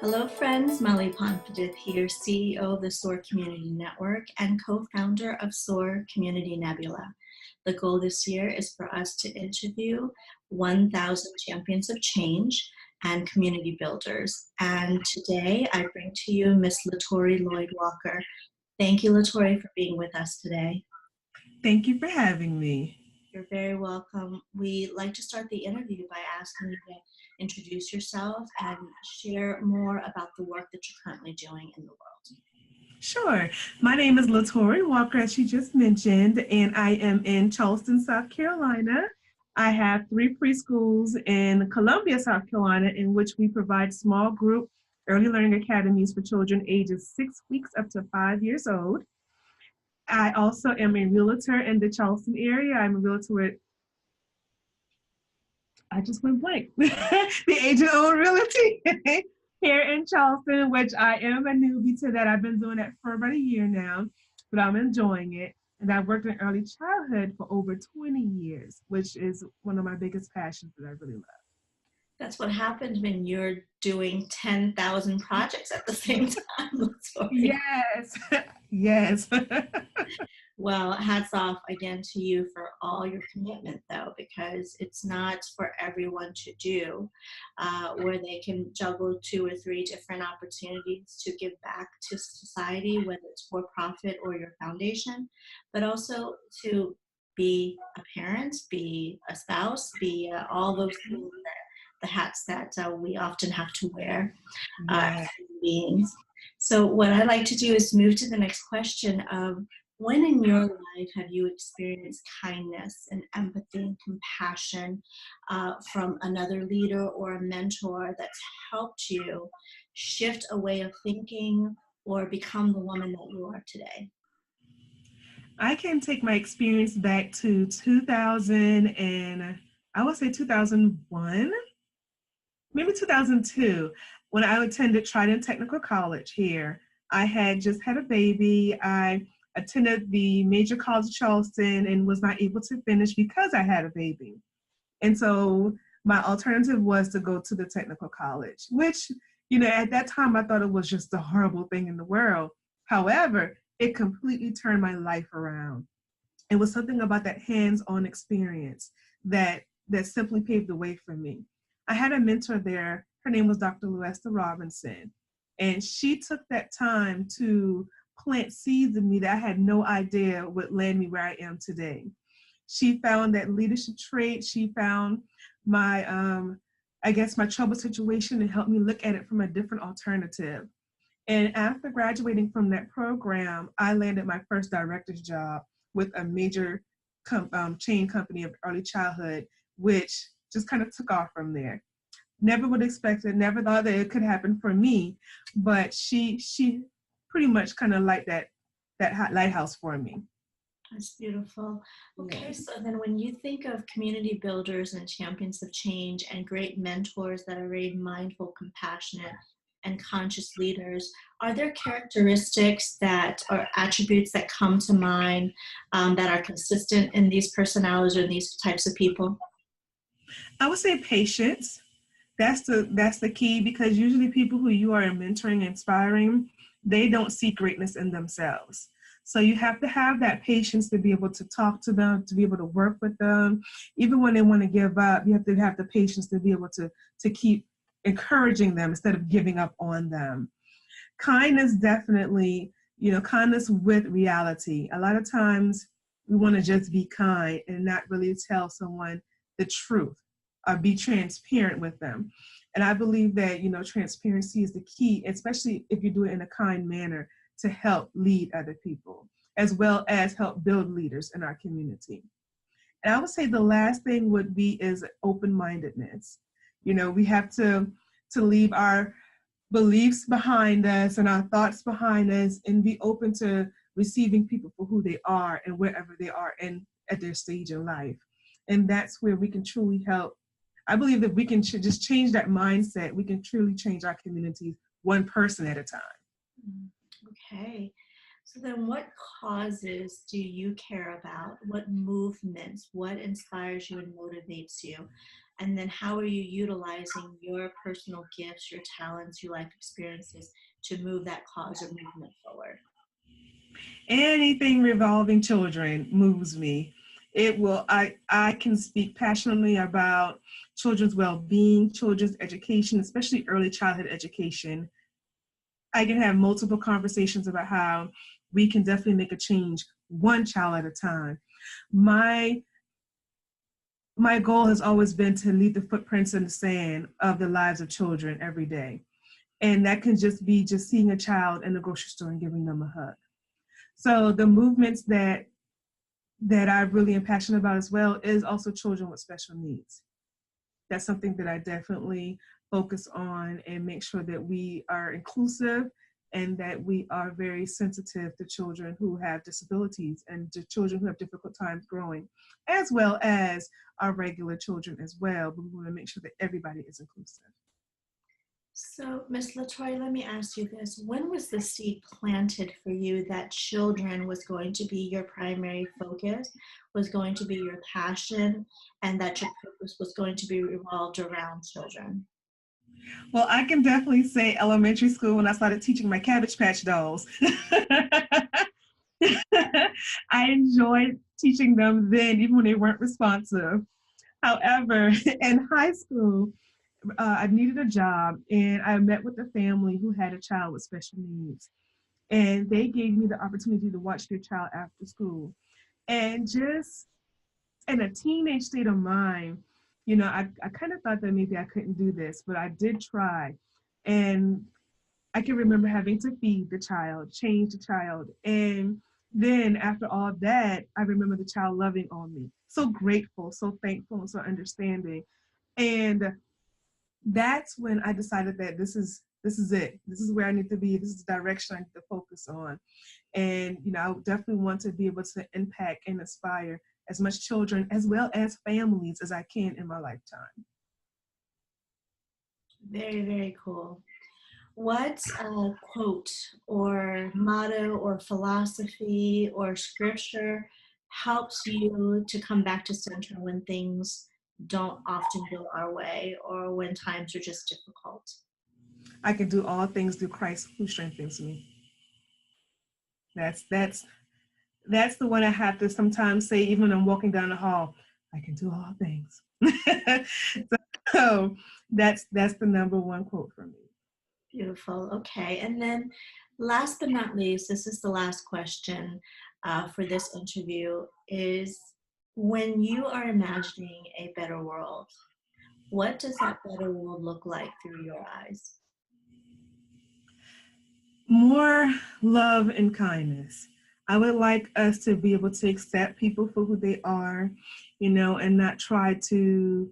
Hello friends, Molly Ponfadith here, CEO of the SOAR Community Network and co-founder of SOAR Community Nebula. The goal this year is for us to interview 1,000 champions of change and community builders. And today I bring to you Miss Latorie Lloyd Walker. Thank you, Latorie, for being with us today. Thank you for having me. You're very welcome. We like to start the interview by asking you to introduce yourself and share more about the work that you're currently doing in the world. Sure. My name is Latorie Walker, as she just mentioned, and I am in Charleston, South Carolina. I have 3 preschools in Columbia, South Carolina, in which we provide small group early learning academies for children ages 6 weeks up to 5 years old. I also am a realtor in the Charleston area. I'm a realtor I just went blank. The AgentOwned Realty here in Charleston, which I am a newbie to that. I've been doing that for about a year now, but I'm enjoying it. And I've worked in early childhood for over 20 years, which is one of my biggest passions that I really love. That's what happens when you're doing 10,000 projects at the same time. Yes, yes. Well, hats off again to you for all your commitment, though, because it's not for everyone to do, where they can juggle 2 or 3 different opportunities to give back to society, whether it's for profit or your foundation, but also to be a parent, be a spouse, be all those things, the hats that we often have to wear as human beings. So what I'd like to do is move to the next question of, when in your life have you experienced kindness and empathy and compassion from another leader or a mentor that's helped you shift a way of thinking or become the woman that you are today? I can take my experience back to 2000 and I would say 2001, maybe 2002, when I attended Trident Technical College here. I had just had a baby. I attended the major college of Charleston and was not able to finish because I had a baby. And so my alternative was to go to the technical college, which, at that time I thought it was just a horrible thing in the world. However, it completely turned my life around. It was something about that hands-on experience that simply paved the way for me. I had a mentor there. Her name was Dr. Lester Robinson. And she took that time to plant seeds in me that I had no idea would land me where I am today. She found that leadership trait. She found my, my trouble situation and helped me look at it from a different alternative. And after graduating from that program, I landed my first director's job with a major chain company of early childhood, which just kind of took off from there. Never would expect it, never thought that it could happen for me, but she pretty much kind of like that lighthouse for me. That's beautiful. Okay, so then when you think of community builders and champions of change and great mentors that are very mindful, compassionate, and conscious leaders, are there characteristics that or attributes that come to mind that are consistent in these personalities or these types of people? I would say patience. That's the key, because usually people who you are mentoring, inspiring, they don't see greatness in themselves. So you have to have that patience to be able to talk to them, to be able to work with them. Even when they want to give up, you have to have the patience to be able to keep encouraging them instead of giving up on them. Kindness, definitely, kindness with reality. A lot of times we want to just be kind and not really tell someone the truth. Be transparent with them. And I believe that, transparency is the key, especially if you do it in a kind manner, to help lead other people, as well as help build leaders in our community. And I would say the last thing would be is open-mindedness. We have to leave our beliefs behind us and our thoughts behind us and be open to receiving people for who they are and wherever they are at their stage in life. And that's where we can truly help. I believe that we can just change that mindset. We can truly change our communities one person at a time. Okay. So then what causes do you care about? What movements? What inspires you and motivates you? And then how are you utilizing your personal gifts, your talents, your life experiences to move that cause or movement forward? Anything revolving children moves me. It will, I can speak passionately about children's well-being, children's education, especially early childhood education. I can have multiple conversations about how we can definitely make a change one child at a time. My my goal has always been to leave the footprints in the sand of the lives of children every day. And that can just be just seeing a child in the grocery store and giving them a hug. So the movements that I really am passionate about as well is also children with special needs. That's something that I definitely focus on and make sure that we are inclusive and that we are very sensitive to children who have disabilities and to children who have difficult times growing, as well as our regular children as well. But we want to make sure that everybody is inclusive. So, Miss Latorie, let me ask you this. When was the seed planted for you that children was going to be your primary focus, was going to be your passion, and that your purpose was going to be revolved around children? Well, I can definitely say elementary school when I started teaching my Cabbage Patch dolls. I enjoyed teaching them then, even when they weren't responsive. However, in high school, I needed a job and I met with a family who had a child with special needs. And they gave me the opportunity to watch their child after school. And just in a teenage state of mind, I kind of thought that maybe I couldn't do this, but I did try. And I can remember having to feed the child, change the child. And then after all that, I remember the child loving on me. So grateful, so thankful, and so understanding. And that's when I decided that this is it. This is where I need to be. This is the direction I need to focus on. And I definitely want to be able to impact and inspire as much children as well as families as I can in my lifetime. Very, very cool. What quote or motto or philosophy or scripture helps you to come back to center when things don't often go our way or when times are just difficult? I can do all things through Christ who strengthens me. That's the one I have to sometimes say, even when I'm walking down the hall. I can do all things. So that's the number one quote for me. Beautiful. Okay. And then last but not least, this is the last question for this interview is when you are imagining a better world, what does that better world look like through your eyes? More love and kindness. I would like us to be able to accept people for who they are, and not try to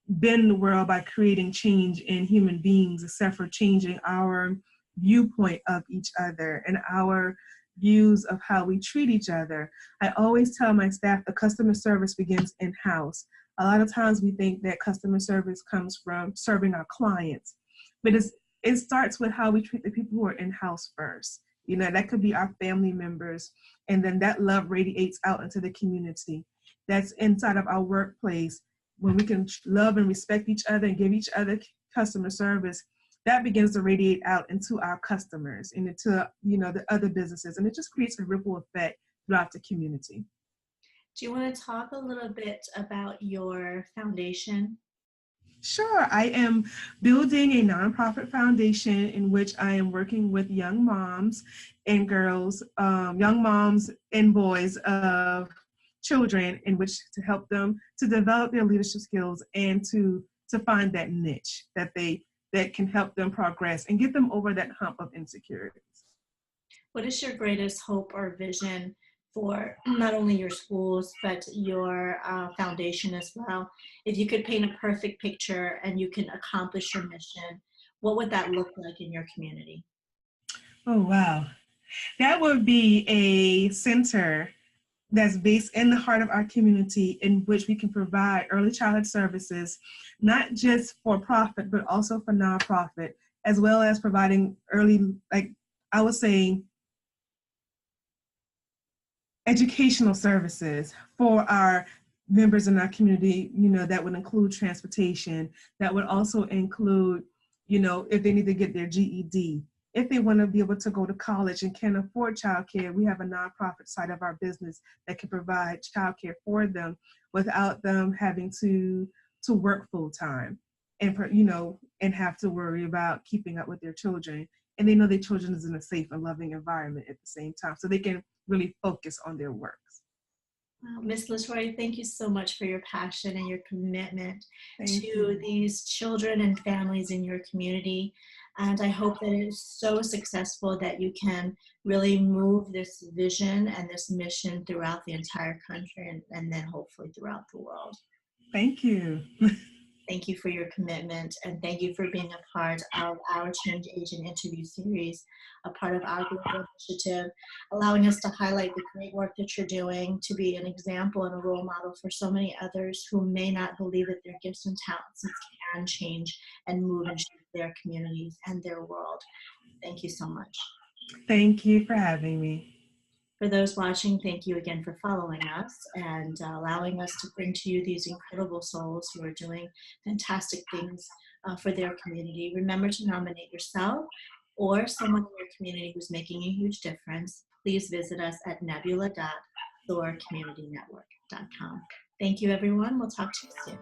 bend the world by creating change in human beings, except for changing our viewpoint of each other and our views of how we treat each other. I always tell my staff the customer service begins in-house. A lot of times we think that customer service comes from serving our clients, but it starts with how we treat the people who are in-house first. That could be our family members, and then that love radiates out into the community. That's inside of our workplace. When we can love and respect each other and give each other customer service, that begins to radiate out into our customers and into the other businesses, and it just creates a ripple effect throughout the community. Do you want to talk a little bit about your foundation? Sure. I am building a nonprofit foundation in which I am working with young moms and girls, young moms and boys of children, in which to help them to develop their leadership skills and to find that niche that can help them progress and get them over that hump of insecurities. What is your greatest hope or vision for not only your schools, but your foundation as well? If you could paint a perfect picture and you can accomplish your mission, what would that look like in your community? Oh, wow. That would be a center that's based in the heart of our community, in which we can provide early childhood services, not just for profit, but also for nonprofit, as well as providing early, like I would say, educational services for our members in our community, you know, that would include transportation, that would also include, you know, if they need to get their GED, if they want to be able to go to college and can't afford childcare, we have a nonprofit side of our business that can provide childcare for them without them having to work full time and, you know, and have to worry about keeping up with their children. And they know their children is in a safe and loving environment at the same time, so they can really focus on their works. Wow, Ms. Latorie, thank you so much for your passion and your commitment Thank to you. these children and families in your community. And I hope that it is so successful that you can really move this vision and this mission throughout the entire country and then hopefully throughout the world. Thank you. Thank you for your commitment, and thank you for being a part of our Change Agent interview series, a part of our global initiative, allowing us to highlight the great work that you're doing, to be an example and a role model for so many others who may not believe that their gifts and talents can change and move and shape their communities and their world. Thank you so much. Thank you for having me. For those watching, thank you again for following us and allowing us to bring to you these incredible souls who are doing fantastic things for their community. Remember to nominate yourself or someone in your community who's making a huge difference. Please visit us at nebula.thorcommunitynetwork.com. Thank you, everyone. We'll talk to you soon.